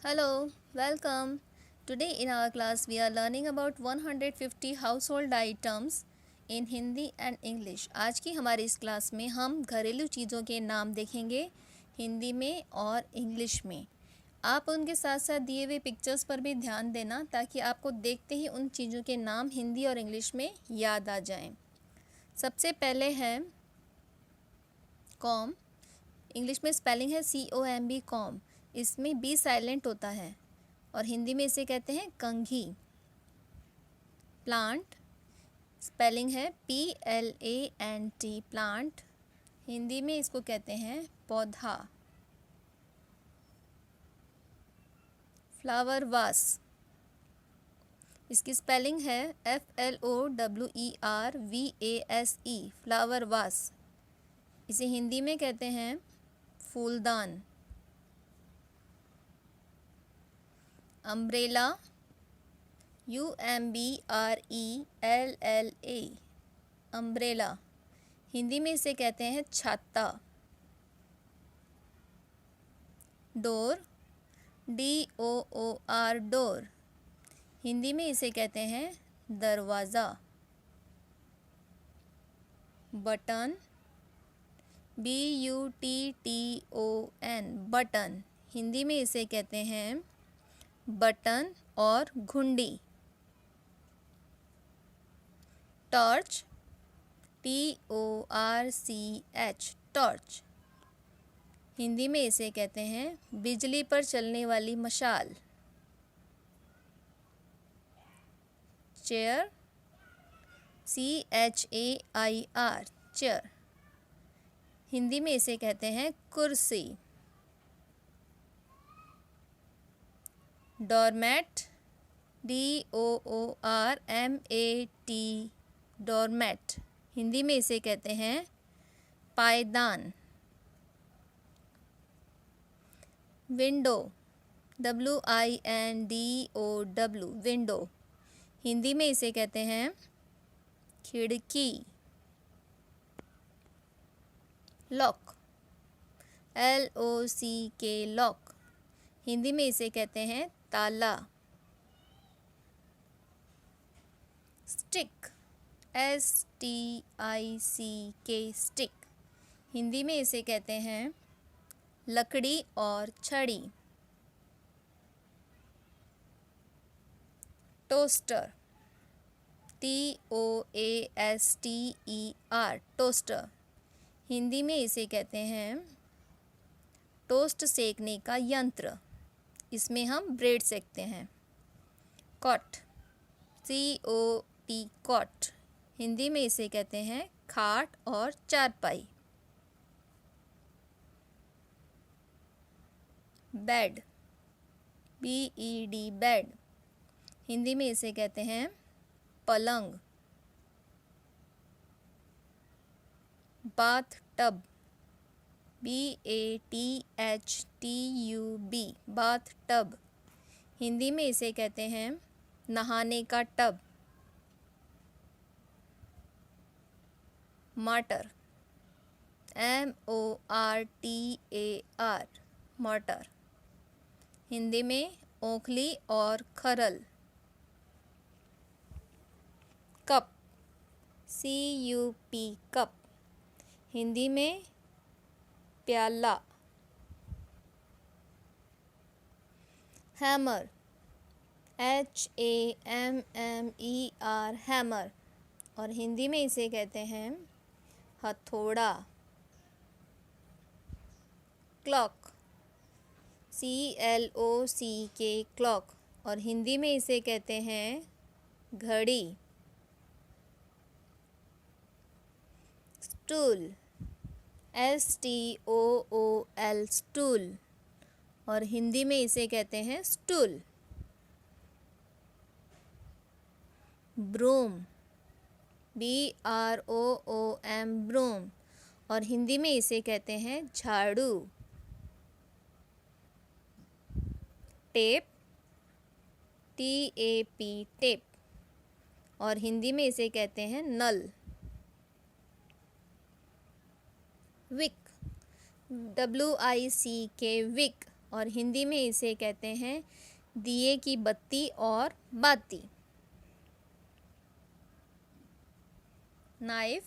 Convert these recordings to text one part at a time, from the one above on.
Hello, welcome. Today in our class we are learning about 150 household items in Hindi and English. आज की हमारी इस class में हम घरेलू चीज़ों के नाम देखेंगे हिंदी में और इंग्लिश में। आप उनके साथ साथ दिए हुए पिक्चर्स पर भी ध्यान देना ताकि आपको देखते ही उन चीज़ों के नाम हिंदी और इंग्लिश में याद आ जाएं। सबसे पहले है कॉम। इंग्लिश में स्पेलिंग है COMB कॉम। इसमें बी साइलेंट होता है और हिंदी में इसे कहते हैं कंघी। प्लांट स्पेलिंग है PLANT प्लांट। हिंदी में इसको कहते हैं पौधा। फ्लावर वास इसकी स्पेलिंग है FLOWERVASE फ्लावर वास। इसे हिंदी में कहते हैं फूलदान। Umbrella UMBRELLA umbrella. हिंदी में इसे कहते हैं छाता। Door DOOR door. हिंदी में इसे कहते हैं दरवाज़ा। Button BUTTON button. हिंदी में इसे कहते हैं बटन और घुंडी। Torch TORCH torch. हिंदी में इसे कहते हैं बिजली पर चलने वाली मशाल। Chair CHAIR chair. हिंदी में इसे कहते हैं कुर्सी। Doormat DOORMAT doormat. हिंदी में इसे कहते हैं पायदान। Window WINDOW window. हिंदी में इसे कहते हैं खिड़की। Lock LOCK lock. हिंदी में इसे कहते हैं ताला। Stick STICK stick. हिंदी में इसे कहते हैं लकड़ी और छड़ी। Toaster TOASTER toaster. हिंदी में इसे कहते हैं टोस्ट सेकने का यंत्र। इसमें हम ब्रेड सेकते हैं। Cot COT cot. हिंदी में इसे कहते हैं खाट और चारपाई। Bed BED bed. हिंदी में इसे कहते हैं पलंग। Bath tub BATHTUB bath tub. Hindi में इसे कहते हैं नहाने का टब। Mortar MORTAR mortar. हिंदी में ओखली और खरल। Cup CUP cup. हिंदी में प्याला। हैमर HAMMER हैमर और हिंदी में इसे कहते हैं हथौड़ा। क्लॉक CLOCK क्लॉक और हिंदी में इसे कहते हैं घड़ी। स्टूल STOOL स्टूल और हिंदी में इसे कहते हैं स्टूल। ब्रूम BROOM ब्रूम और हिंदी में इसे कहते हैं झाड़ू। टेप TAP टेप और हिंदी में इसे कहते हैं नल। विक WICK विक और हिंदी में इसे कहते हैं दिए की बत्ती और बाती। नाइफ,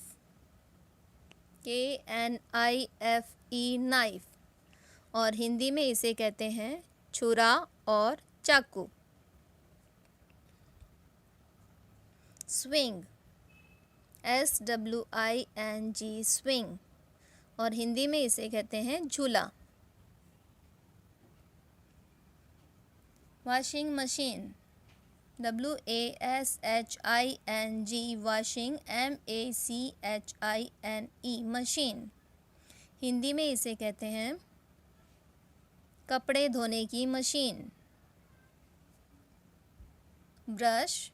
KNIFE नाइफ, और हिंदी में इसे कहते हैं छुरा और चाकू। स्विंग, SWING स्विंग, और हिंदी में इसे कहते हैं झूला। Washing machine, WASHING washing, MACHINE machine, Hindi में इसे कहते हैं कपड़े धोने की मशीन। ब्रश,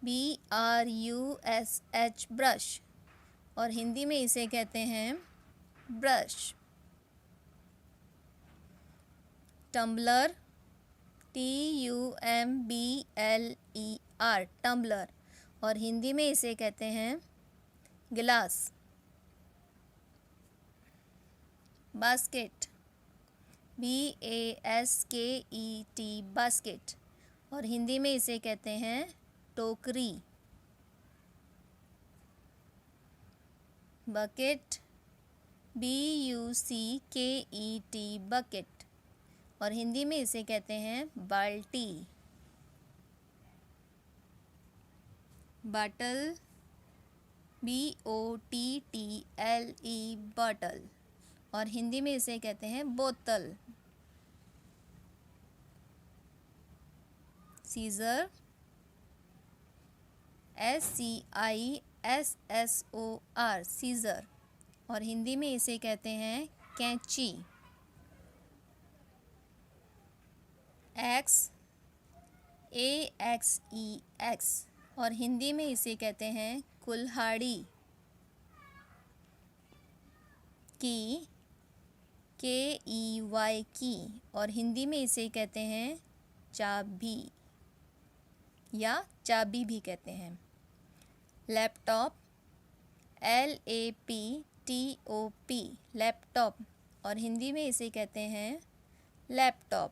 BRUSH ब्रश, और हिंदी में इसे कहते हैं ब्रश। टम्बलर, TUMBLER टम्बलर, और हिंदी में इसे कहते हैं गिलास। बास्केट, BASKET बास्केट, और हिंदी में इसे कहते हैं टोकरी। बकेट, BUCKET बकेट, और हिंदी में इसे कहते हैं बाल्टी। बॉटल, BOTTLE बॉटल, और हिंदी में इसे कहते हैं बोतल। सीजर, SCISSOR सीजर, और हिंदी में इसे कहते हैं कैंची। एक्स, AXEX, और हिंदी में इसे कहते हैं कुल्हाड़ी। की, KEY की, और हिंदी में इसे कहते हैं चाबी या चाबी भी कहते हैं। लैपटॉप, LAPTOP लैपटॉप, और हिंदी में इसे कहते हैं लैपटॉप।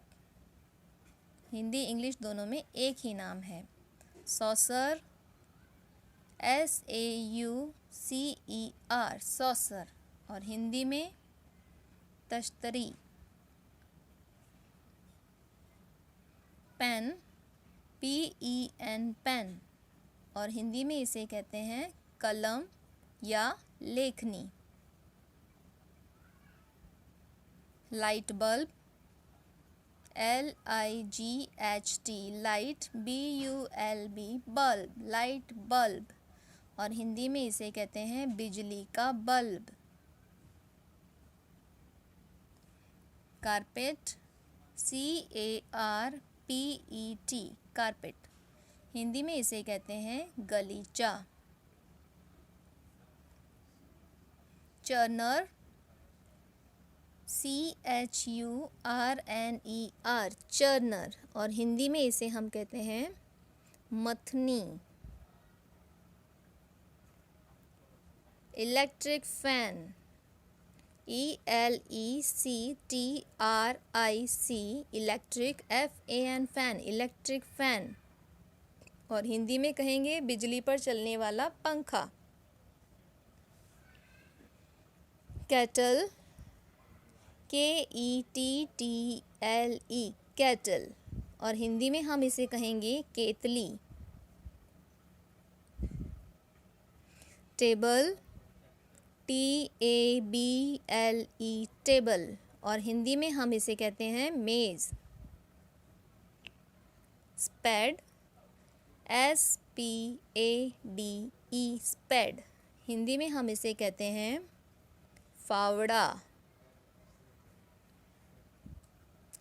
हिंदी इंग्लिश दोनों में एक ही नाम है। सॉसर, SAUCER सॉसर, और हिंदी में तश्तरी। पेन, PEN पेन, और हिंदी में इसे कहते हैं कलम या लेखनी। Light bulb, LIGHT light, BULB bulb, light bulb, और हिंदी में इसे कहते हैं बिजली का bulb. Carpet, CARPET carpet, Hindi में इसे कहते हैं गलीचा। चर्नर, CHURNER चर्नर, और हिंदी में इसे हम कहते हैं मथनी। Electric fan, ELECTRIC electric, FAN fan, electric fan, और हिंदी में कहेंगे बिजली पर चलने वाला पंखा। केटल, KETTLE केटल, और हिंदी में हम इसे कहेंगे केतली। टेबल, TABLE टेबल, और हिंदी में हम इसे कहते हैं मेज़। स्पैड, SPADE स्पैड, हिंदी में हम इसे कहते हैं फावड़ा।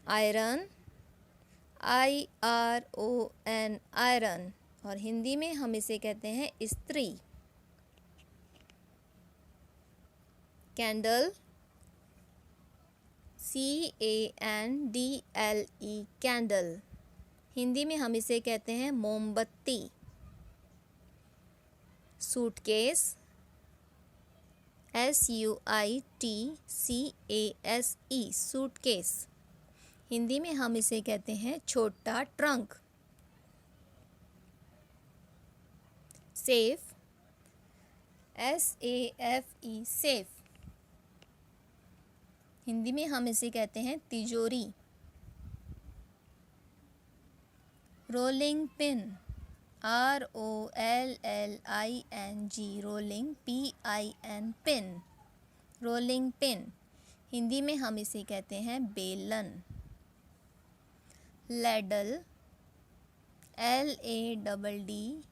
आयरन, IRON आयरन, और हिंदी में हम इसे कहते हैं इस्त्री। कैंडल, CANDLE कैंडल, हिंदी में हम इसे कहते हैं मोमबत्ती। सूटकेस, SUITCASE सूटकेस, हिंदी में हम इसे कहते हैं छोटा trunk. Safe, SAFE safe, Hindi में हम इसे कहते हैं तिजोरी। Rolling pin, ROLLING, rolling PIN, pin, rolling pin, Hindi में हम इसे कहते हैं बेलन। Ladle, LADD,